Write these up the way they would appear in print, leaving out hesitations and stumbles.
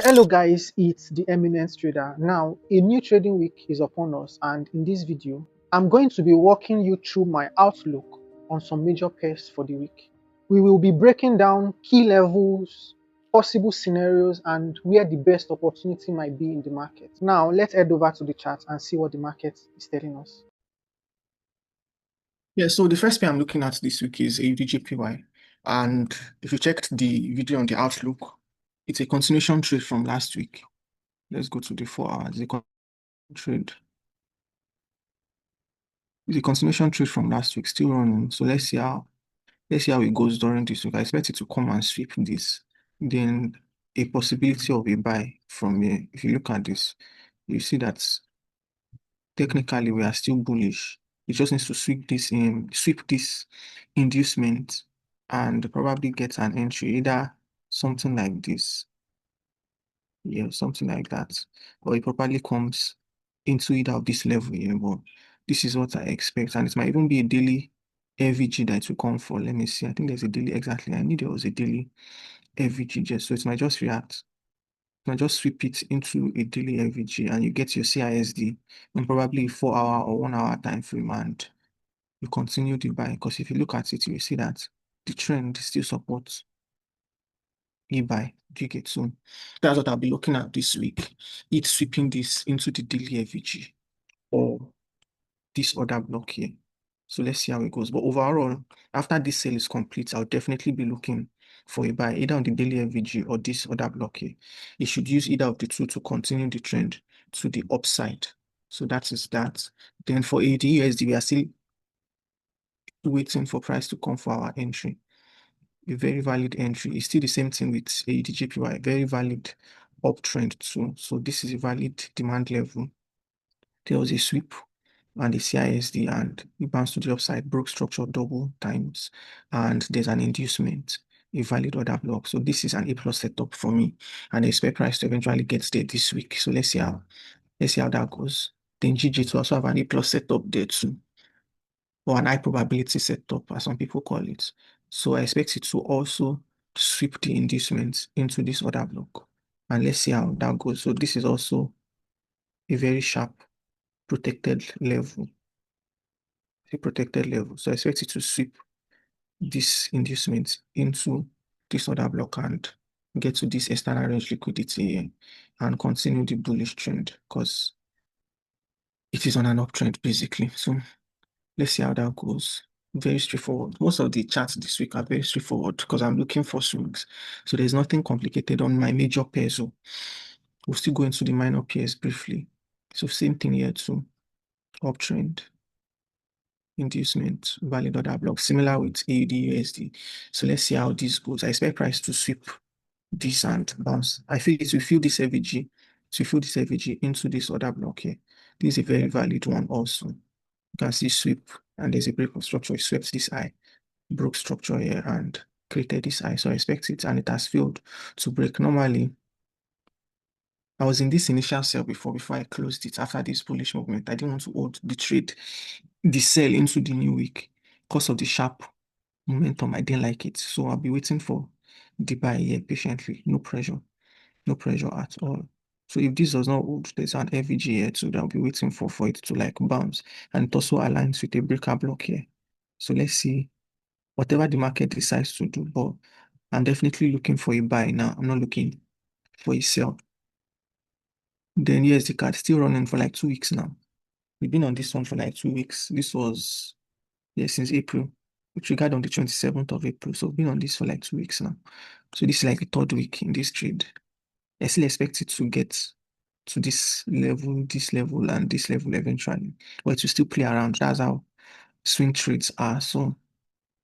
Hello guys, it's the Eminence Trader. Now, a new trading week is upon us, and in this video, I'm going to be walking you through my outlook on some major pairs for the week. We will be breaking down key levels, possible scenarios, and where the best opportunity might be in the market. Now, let's head over to the chart and see what the market is telling us. Yeah, so the first pair I'm looking at this week is AUDJPY. And if you checked the video on the outlook, it's a continuation trade from last week. Let's go to the 4 hours. Trade. It's a continuation trade from last week, still running. So let's see how it goes during this week. I expect it to come and sweep this. Then a possibility of a buy from here. If you look at this, you see that technically we are still bullish. It just needs to sweep this inducement and probably get an entry, either something like this, yeah, something like that, or it probably comes into either of this level here. But this is what I expect, and it might even be a daily FVG that it will come for. Let me see. I think there's a daily exactly. I knew there was a daily FVG just so it might just react. You can just sweep it into a daily FVG and you get your CISD in probably a 4 hour or 1 hour time frame, and you continue the buy. Because if you look at it, you will see that the trend still supports a buy. Do you get? So that's what I'll be looking at this week. It's sweeping this into the daily FVG or this other block here. So let's see how it goes. But overall, after this sale is complete, I'll definitely be looking for a buy either on the daily FVG or this other block here. You should use either of the two to continue the trend to the upside. So that is that. Then for AUD/USD, we are still waiting for price to come for our entry. A very valid entry. It's still the same thing with AUD/JPY, very valid uptrend too. So this is a valid demand level. There was a sweep and the CISD, and it bounced to the upside, broke structure double times, and there's an inducement, a valid order block. So this is an A+ setup for me, and I expect price to eventually get there this week. So let's see how that goes. Then GJ to also have an A+ setup there too, or an high probability setup, as some people call it. So I expect it to also sweep the inducements into this order block, and let's see how that goes. So this is also a very sharp protected level. A protected level. So I expect it to sweep this inducement into this other block and get to this external range liquidity here and continue the bullish trend because it is on an uptrend basically. So let's see how that goes. Very straightforward. Most of the charts this week are very straightforward because I'm looking for swings. So there's nothing complicated on my major pairs. So we'll still go into the minor pairs briefly. So same thing here too. Uptrend, inducement, valid order block, similar with AUD/USD. So let's see how this goes. I expect price to sweep this and bounce. I feel it will fill this FVG, to fill this FVG into this other block here. This is a very valid one also. You can see sweep and there's a break of structure. It swept this high, broke structure here and created this high. So I expect it, and it has failed to break. Normally, I was in this initial sell before I closed it after this bullish movement. I didn't want to hold the trade, the sell into the new week because of the sharp momentum. I didn't like it. So I'll be waiting for the buy here patiently. No pressure. No pressure at all. So if this does not hold, there's an FVG here too that I'll be waiting for it to like bounce. And it also aligns with a breaker block here. So let's see whatever the market decides to do. But I'm definitely looking for a buy now. I'm not looking for a sell. Then USD card still running for like 2 weeks now. We've been on this one for like 2 weeks. This was, yeah, since April. We triggered on the 27th of April. So we've been on this for like 2 weeks now. So this is like the third week in this trade. I still expect it to get to this level, and this level eventually. But it will still play around. That's how swing trades are. So,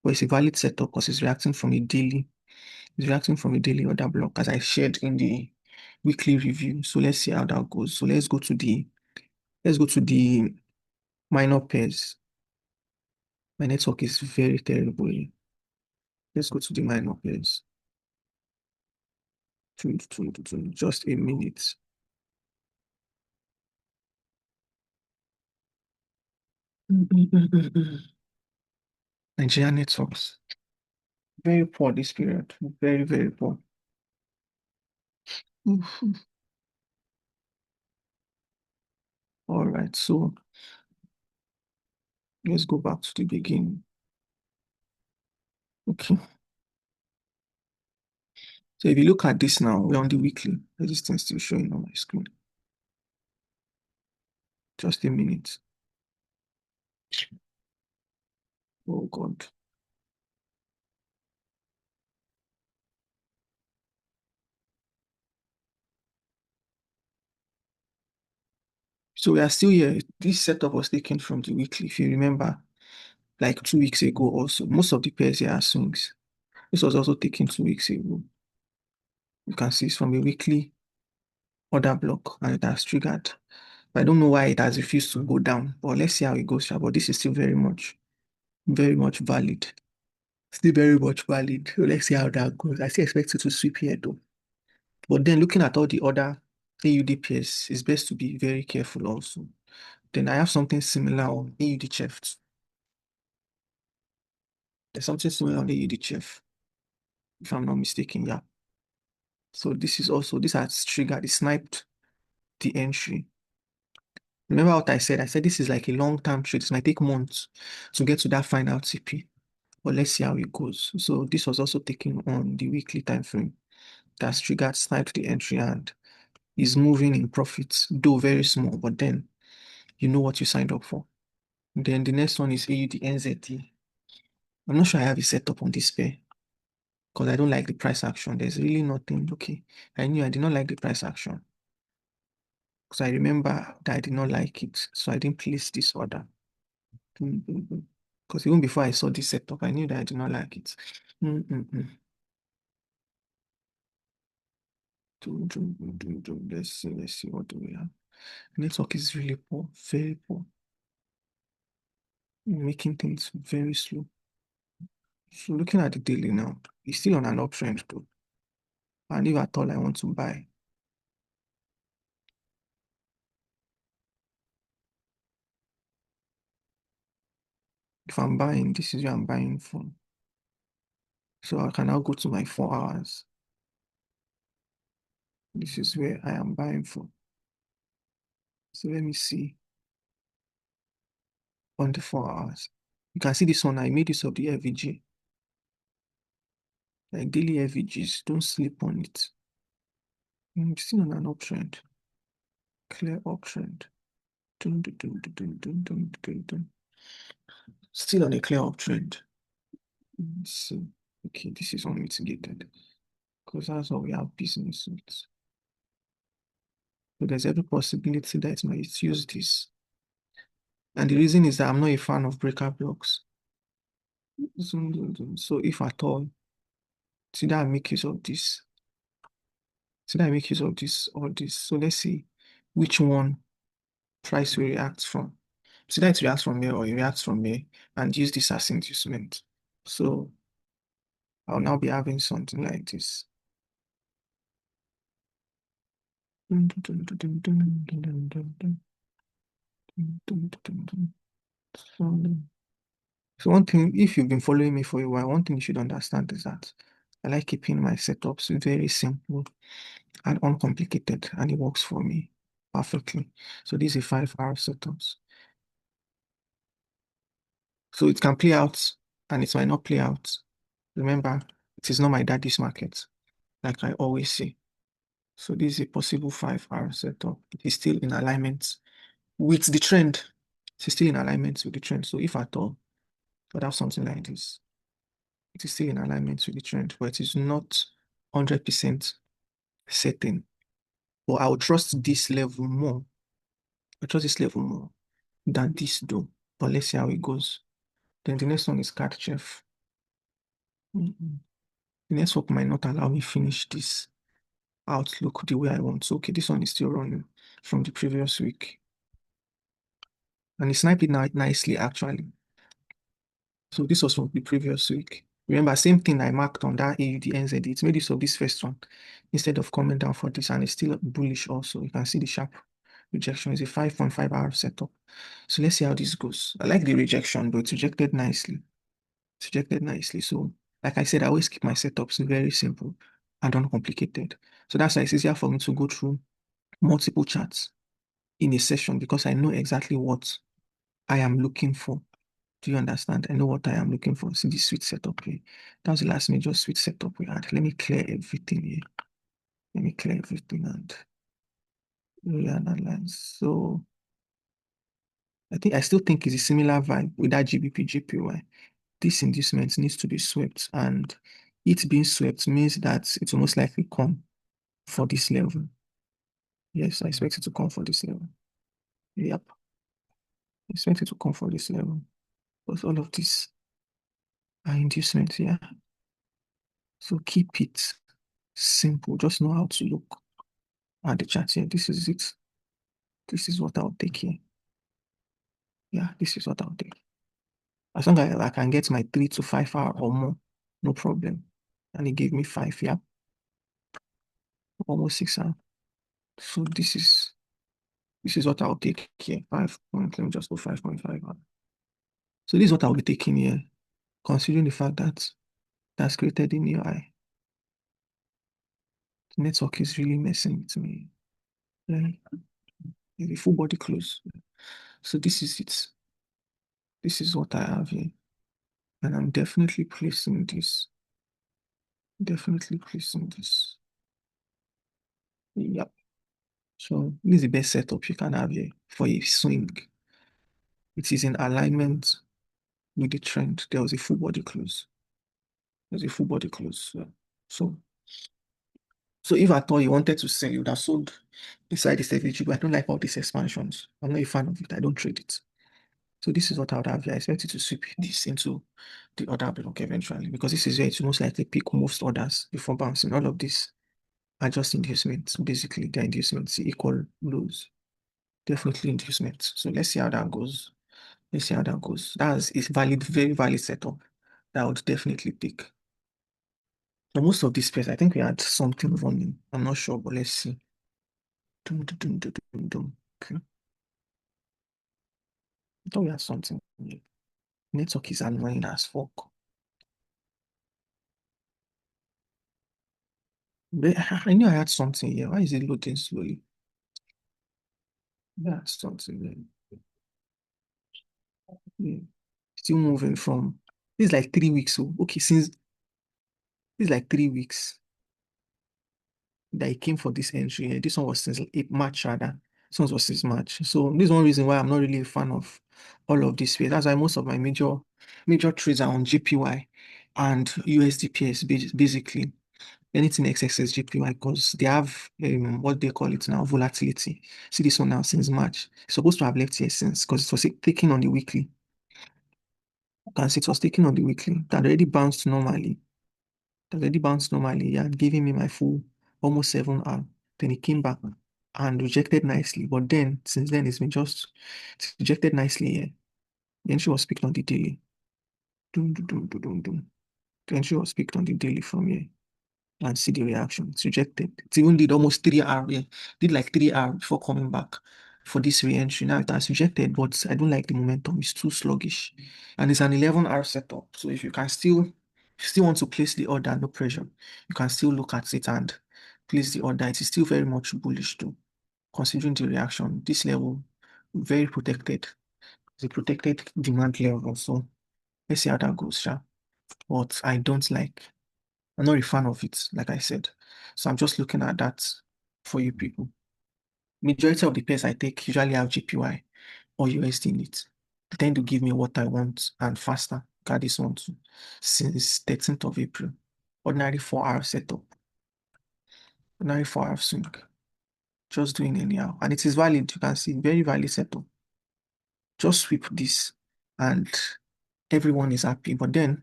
but it's a valid setup because it's reacting from a daily order block, as I shared in the weekly review. So let's see how that goes. So let's go to the minor pairs. My network is very terrible. Let's go to the minor pairs. Just a minute. Nigerian networks. Very poor this period. Very, very poor. All right, so let's go back to the beginning. Okay. So if you look at this now, we're on the weekly. Resistance still showing on my screen. Just a minute. Oh God. So we are still here. This setup was taken from the weekly, if you remember, like 2 weeks ago also. Most of the pairs here are swings. This was also taken 2 weeks ago. You can see it's from a weekly order block and it has triggered. I don't know why it has refused to go down, but let's see how it goes. But this is still very much valid. Still very much valid. So let's see how that goes. I still expect it to sweep here though. But then looking at all the other AUD pairs, it's best to be very careful also. Then I have something similar on AUD chef. There's something similar on AUD chef, if I'm not mistaken. Yeah. So this has triggered, it sniped the entry. Remember what I said? I said this is like a long-term trade. This might take months to get to that final TP. But let's see how it goes. So this was also taken on the weekly time frame. That's triggered, sniped the entry and is moving in profits, though very small, but then you know what you signed up for. Then the next one is AUD NZT. I'm not sure I have it set up on this pair because I don't like the price action. There's really nothing. Okay. I knew I did not like the price action because I remember that I did not like it. So I didn't place this order. Because even before I saw this setup, I knew that I did not like it. Let's see, what do we have? Network is really poor, very poor, making things very slow. So looking at the daily now, it's still on an uptrend though. And if at all I want to buy, if I'm buying, this is where I'm buying from. So I can now go to my 4 hours. This is where I am buying from. So let me see on the 4 hours. You can see this one, I made use of the FVG. Like daily FVGs, don't sleep on it. Still on an uptrend. Clear uptrend. Still on a clear uptrend. So, okay, this is unmitigated because that's what we have business with. So there's every possibility that it might use this. And the reason is that I'm not a fan of breaker blocks. So if at all, see that I make use of this. See that I make use of this or this. So let's see which one price will react from. See that it reacts from here or it reacts from here and use this as inducement. So I'll now be having something like this. So one thing, if you've been following me for a while, one thing you should understand is that I like keeping my setups very simple and uncomplicated, and it works for me perfectly. So these are 5 hour setups. So it can play out and it might not play out. Remember, it is not my daddy's market, like I always say. So this is a possible 5 hour setup. It is still in alignment with the trend. It's still in alignment with the trend. So if at all, but have something like this, it is still in alignment with the trend, but it is not 100% certain. But I would trust this level more. I trust this level more than this though. But let's see how it goes. Then the next one is card chef. The network might not allow me finish this outlook the way I want. So okay, this one is still running from the previous week. And it sniped it nicely actually. So this was from the previous week. Remember, same thing I marked on that AUD NZD. It made use of this first one instead of coming down for this, and it's still bullish also. You can see the sharp rejection is a 5.5 hour setup. So let's see how this goes. I like the rejection, but it's rejected nicely. It's rejected nicely. So, like I said, I always keep my setups very simple and uncomplicated. So that's why it's easier for me to go through multiple charts in a session because I know exactly what I am looking for. Do you understand? I know what I am looking for. See the switch setup here. That was the last major switch setup we had. Let me clear everything here. Let me clear everything and reanalyze. So I still think it's a similar vibe with that GBP JPY. This inducement needs to be swept, and it being swept means that it will most likely come for this level. Yes, I expect it to come for this level. Yep. I expect it to come for this level. But all of this are inducements, yeah. So keep it simple. Just know how to look at the chart here. This is it. This is what I'll take here. Yeah, this is what I'll take. As long as I can get my 3 to 5 hour or more, no problem. And it gave me 5, yeah. Almost 6 hours. So this is what I'll take here. 5 point, let me just go 5.5. So this is what I'll be taking here, considering the fact that that's created a new high. The network is really messing with me. Like, the full body close. So this is it. This is what I have here. And I'm definitely placing this. Definitely placing this. Yep. So this is the best setup you can have here for a swing. It is in alignment with the trend. There was a full body close. There's a full body close. So, so if I thought you wanted to sell, you would have sold inside this FHG, but I don't like all these expansions. I'm not a fan of it. I don't trade it. So this is what I would have here. I expect it to sweep this into the other block eventually, because this is where it's most likely pick most orders before bouncing. All of this are just inducements. Basically, the inducements equal lows. Definitely inducements. So let's see how that goes. Let's see how that goes. It's valid, very valid setup. That would definitely take. But most of this space, I think we had something running. I'm not sure, but let's see. Dum, dum, dum, dum, dum, dum. Okay. I thought we had something. Network is annoying as fuck. But I knew I had something here. Why is it loading slowly? That's something there. Yeah. Still moving from this is like 3 weeks. So okay, since this is like 3 weeks that I came for this entry here. This one was since March rather. This one was since March. So this is one reason why I'm not really a fan of all of this space. That's why most of my major trades are on GPY and USDPS basically. Anything XXS GPY because they have what they call it now, volatility. See this one now since March. It's supposed to have left here since because it was taking on the weekly. You can see it was taking on the weekly. That already bounced normally. Yeah, giving me my full almost 7 hour. Then it came back and rejected nicely. But then since then it's it's rejected nicely here. Then she was picked on the daily. Doom, doom, doom, doom, doom, doom. Then she was picked on the daily from here. And see the reaction. It's rejected. It even did almost 3 hours. Yeah. Did like 3 hours before coming back for this re-entry. Now it has rejected, but I don't like the momentum. It's too sluggish. And it's an 11 hour setup. So if you can still want to place the order, no pressure, you can still look at it and place the order. It is still very much bullish too, considering the reaction. This level, very protected. It's a protected demand level. So let's see how that goes, sha. But I'm not a fan of it, like I said. So I'm just looking at that for you people. Majority of the pairs I take usually have GPY or USD in it. They tend to give me what I want and faster. Got this one too. Since 13th of April. Ordinary 4 hour setup. Ordinary 4 hour swing. Just doing anyhow. And it is valid. You can see very valid setup. Just sweep this and everyone is happy. But then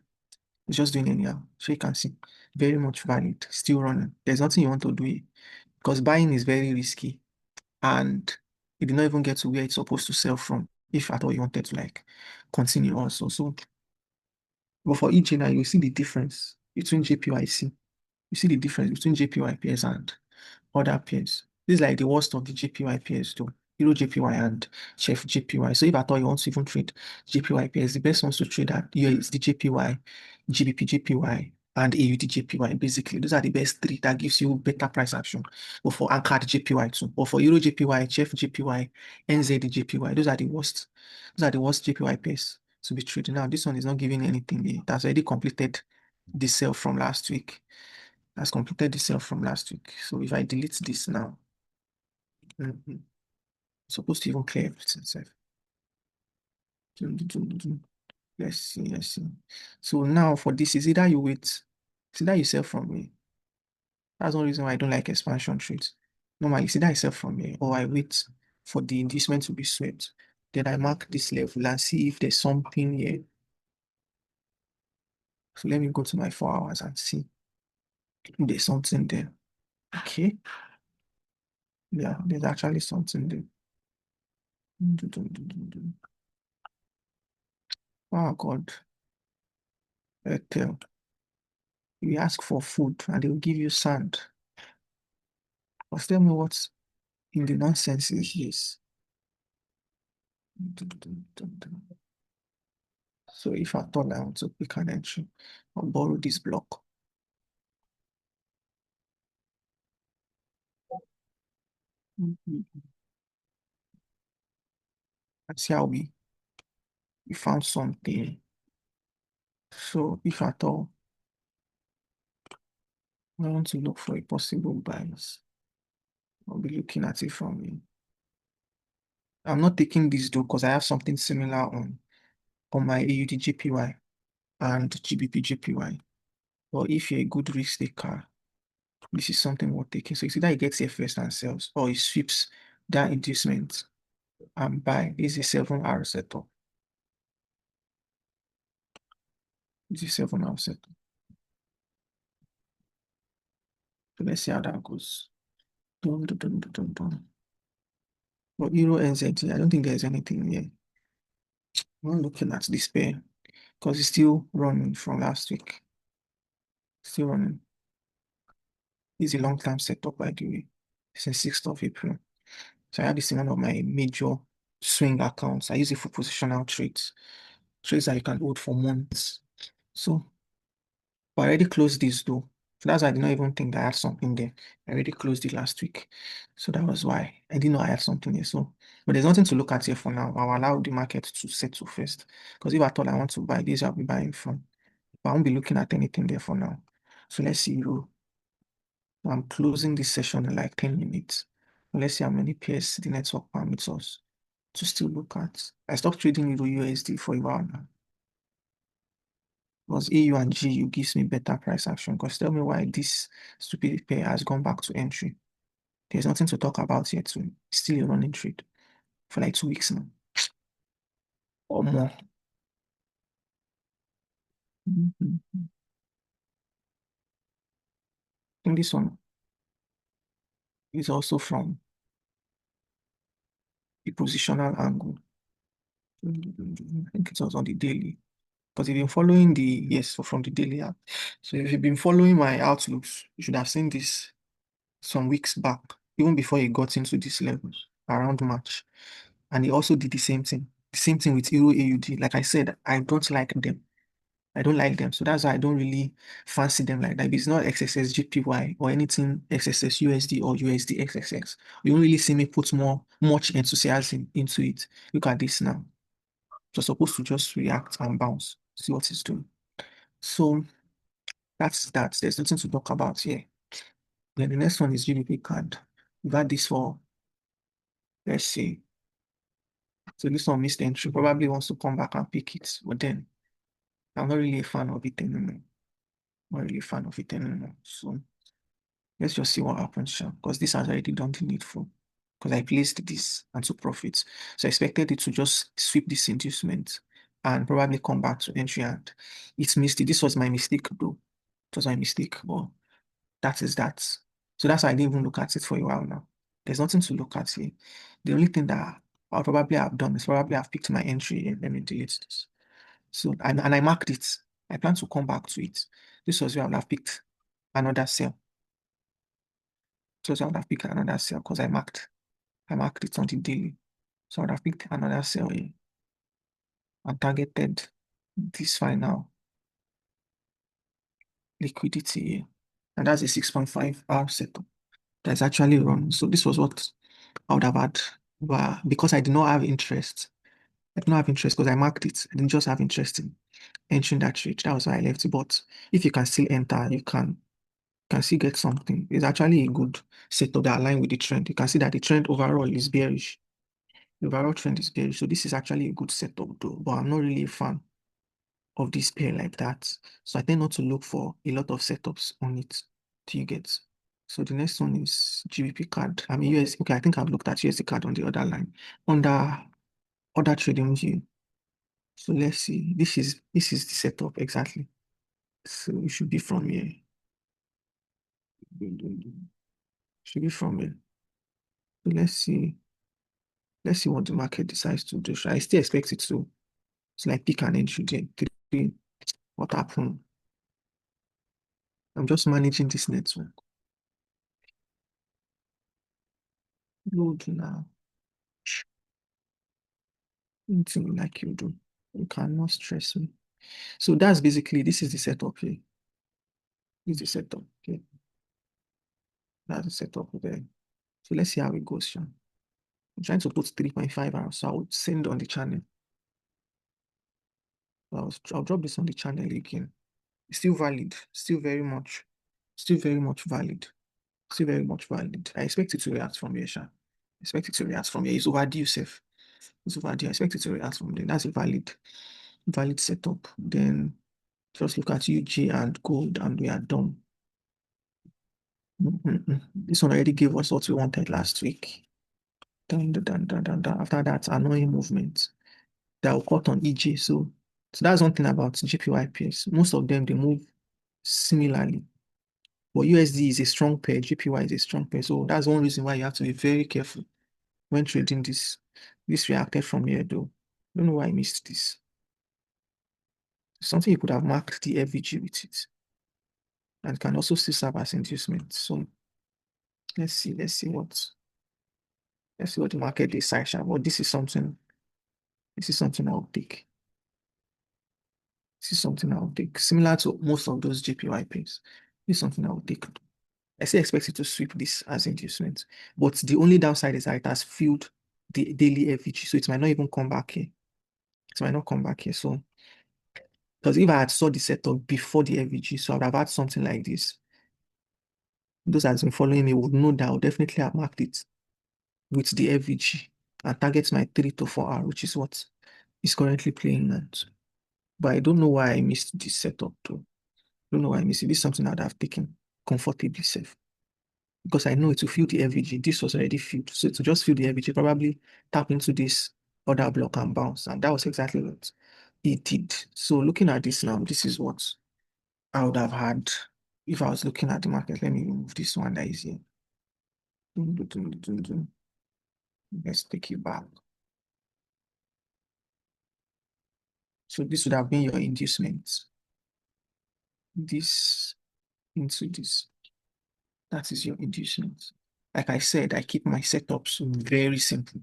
it's just doing anyhow. So you can see very much valid. Still running. There's nothing you want to do here because buying is very risky and it did not even get to where it's supposed to sell from if at all you wanted to like continue also. So, but for each now, you see the difference between JPYC. You see the difference between JPY pairs and other pairs. This is like the worst of the JPY pairs too. Euro JPY and Chef JPY. So if at all you want to even trade JPY pairs, the best ones to trade at here is the JPY, GBP JPY, and AUD/JPY. Basically, those are the best three that gives you better price action. Or for anchored JPY too. Or for Euro JPY, Chef JPY, NZD JPY. Those are the worst. Those are the worst JPY pairs to be traded. Now, this one is not giving anything here. That's already completed the sell from last week. That's completed the sell from last week. So if I delete this now, supposed to even clear everything. Let's see, let's see. So now for this, is either you wait, it's either you sell from me. That's one reason why I don't like expansion trades. Normally, it's either I sell from me or I wait for the inducement to be swept. Then I mark this level and see if there's something here. So let me go to my 4 hours and see if there's something there. Okay. Yeah, there's actually something there. Oh God. Airtel. You ask for food and they will give you sand. But tell me what's in the nonsense is this. So if at all I want to pick an entry, I'll borrow this block. And see how we found something. So if at all I want to look for a possible bias, I'll be looking at it from here. I'm not taking this though because I have something similar on my AUD/JPY and GBP/JPY. But if you're a good risk taker, this is something worth taking. So it's either it gets here first and sells, or it sweeps that inducement and buy. This is a 7-hour setup. This is 7-hour setup. So let's see how that goes. Dun, dun, dun, dun, dun, dun. But Euro NZD, I don't think there's anything here. I'm not looking at this pair because it's still running from last week. Still running. It's a long-term setup, by the way, since 6th of April. So I have this in one of my major swing accounts. I use it for positional trades, trades that you can hold for months. So but I already closed this though. So that's why I did not even think that I had something there. I already closed it last week. So that was why I didn't know I had something there. So, but there's nothing to look at here for now. I'll allow the market to settle first. Because if I thought I want to buy this, I'll be buying from. But I won't be looking at anything there for now. So let's see Euro. I'm closing this session in like 10 minutes. Let's see how many pairs the network permits us to still look at. I stopped trading Euro USD for a while now. Because AU and GU gives me better price action. Because tell me why this stupid pair has gone back to entry. There's nothing to talk about yet. So it's still a running trade for like 2 weeks now or more. I think this one is also from the positional angle. I think it was on the daily. Because if you've been following yes, so from the daily app. So if you've been following my outlooks, you should have seen this some weeks back, even before he got into this level around March. And he also did the same thing. The same thing with Euro AUD. Like I said, I don't like them. I don't like them. So that's why I don't really fancy them like that. If it's not XXS JPY or anything XXS USD or USD XXX, you don't really see me put much enthusiasm into it. Look at this now. You're supposed to just react and bounce, see what it's doing. So that's that. There's nothing to talk about here. Then the next one is GBP card. We've had this for, let's see. So this one missed entry. Probably wants to come back and pick it. But then I'm not really a fan of it anymore. Not really a fan of it anymore. So let's just see what happens, sure. Because this has already done the needful. Because I placed this and took profits. So I expected it to just sweep this inducement and probably come back to entry, and it's missed it. This was my mistake though. It was my mistake. But that is that. So that's why I didn't even look at it for a while now. There's nothing to look at here. The only thing that I'll probably have done is probably have picked my entry and let me delete this. So, and I marked it. I plan to come back to it. This was where I would have picked another sell. So I would have picked another sell because I marked it on the daily. So I would have picked another sell here and targeted this final liquidity here. And that's a 6.5 hour setup that's actually run. So this was what I would have had. But because I did not have interest, I did not have interest because I marked it. I didn't just have interest in entering that trade. That was why I left it. But if you can still enter, you can still get something. It's actually a good setup that align with the trend. You can see that the trend overall is bearish. The overall trend is bearish. So this is actually a good setup though. But I'm not really a fan of this pair like that. So I tend not to look for a lot of setups on it till you get. So the next one is GBP card. I mean US. Okay, I think I've looked at USD card on the other line. Under other trading view. So let's see. This is the setup exactly. So it should be from here. Should be from here. So let's see. Let's see what the market decides to do. I still expect it to. It's like pick an entry then. What happened? I'm just managing this network. Load now. Anything like you do. You cannot stress me. So that's basically, this is the setup here. This is the setup. Okay. That's the setup there. So let's see how it goes, Sean. I'm trying to put 3.5 hours. So I would send on the channel. I'll drop this on the channel again. It's still valid. Still very much valid. Still very much valid. I expect it to react from here, Sha. Expect it to react from here. It's overdue, safe. It's overdue. I expect it to react from there. That's a valid setup. Then just look at UG and gold, and we are done. This one already gave us what we wanted last week. Dun, dun, dun, dun, dun, dun. After that, annoying movement that will cut on EJ. So that's one thing about GPY pairs. Most of them, they move similarly. But USD is a strong pair, GPY is a strong pair. So that's one reason why you have to be very careful when trading this. This reacted from here though. I don't know why I missed this. Something you could have marked the FVG with it. And can also still serve as inducement. So let's see what the market decides. But this is something I'll take. This is something I'll take. Similar to most of those JPY pairs. This is something I'll take. I still expect it to sweep this as inducement. But the only downside is that it has filled the daily FVG. So it might not even come back here. It might not come back here. So because if I had saw the setup before the FVG, so I would have had something like this. Those that have been following me would know that I would definitely have marked it with the FVG and target my 3 to 4 hour, which is what is currently playing out. But I don't know why I missed this setup though. I don't know why I missed it. This is something I'd have taken comfortably safe. Because I know it will fill the FVG. This was already filled. So to just fill the FVG, probably tap into this other block and bounce. And that was exactly what it did. So looking at this now, this is what I would have had if I was looking at the market. Let me remove this one that is here. Let's take it back. So this would have been your inducement. This into this. That is your inducement. Like I said, I keep my setups very simple.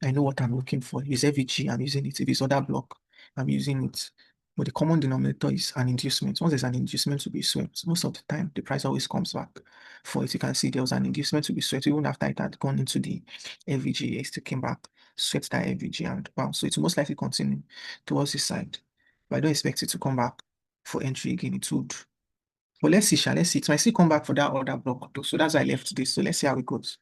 I know what I'm looking for. If it's FVG, I'm using it. If it's other block, I'm using it. But the common denominator is an inducement. Once there's an inducement to be swept, most of the time, the price always comes back for it. You can see there was an inducement to be swept. Even after it had gone into the FVG, it still came back, swept that FVG and bounced. So it will most likely continue towards this side. But I don't expect it to come back for entry again. It would. But let's see, let's see. It might still come back for that other block too. So that's why I left this. So let's see how it goes.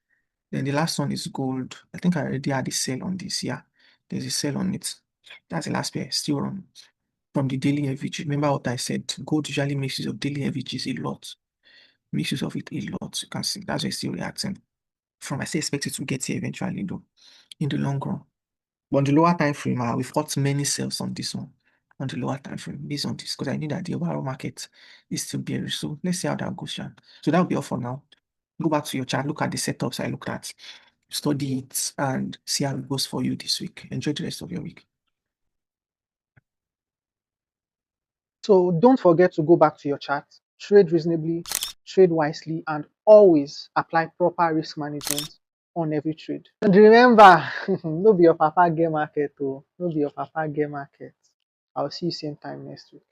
Then the last one is gold. I think I already had a sell on this. Yeah, there's a sell on it. That's the last pair. Still on from the daily FVG. Remember what I said? Gold usually makes use of daily FVGs a lot. Makes use of it a lot. You can see that's why it's still reacting. From I still expect it to get here eventually though, in the long run. But on the lower time frame, we've got many sales on this one. On the lower time frame, based on this, because I knew that the overall market is still bearish. So let's see how that goes, Sean. So that'll be all for now. Go back to your chart, look at the setups I looked at, study it, and see how it goes for you this week. Enjoy the rest of your week. So don't forget to go back to your chart, trade reasonably, trade wisely, and always apply proper risk management on every trade. And remember, no be your papa get market, oh, no be your papa get market. I'll see you same time next week.